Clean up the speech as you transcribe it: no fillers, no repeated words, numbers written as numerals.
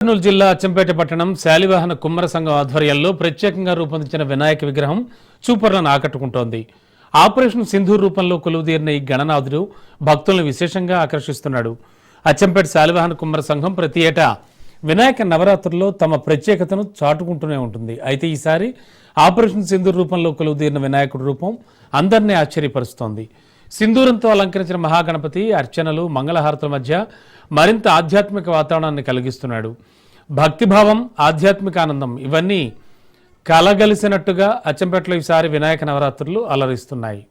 కర్నూలు జిల్లా అచ్చంపేట పట్టణం శాలివాహన కుమ్మర సంఘం ఆధ్వర్యంలో ప్రత్యేకంగా రూపొందించిన వినాయక విగ్రహం చూపర్లను ఆకట్టుకుంటోంది. ఆపరేషన్ సింధూర్ రూపంలో కొలువుదీరిన ఈ గణనాథుడు భక్తులను విశేషంగా ఆకర్షిస్తున్నాడు. అచ్చంపేట శాలివాహన కుమ్మర సంఘం ప్రతి ఏటా వినాయక నవరాత్రుల్లో తమ ప్రత్యేకతను చాటుకుంటూనే ఉంటుంది. అయితే ఈసారి ఆపరేషన్ సింధూర్ రూపంలో కొలువుదీరిన వినాయకుడి రూపం అందరినీ ఆశ్చర్యపరుస్తోంది. సింధూరంతో అలంకరించిన మహాగణపతి అర్చనలు మంగళహారతుల మధ్య మరింత ఆధ్యాత్మిక వాతావరణాన్ని కలిగిస్తున్నాడు. భక్తిభావం, ఆధ్యాత్మిక ఆనందం ఇవన్నీ కలగలిసినట్టుగా అచ్చంపేటలో ఈసారి వినాయక నవరాత్రులు అలరిస్తున్నాయి.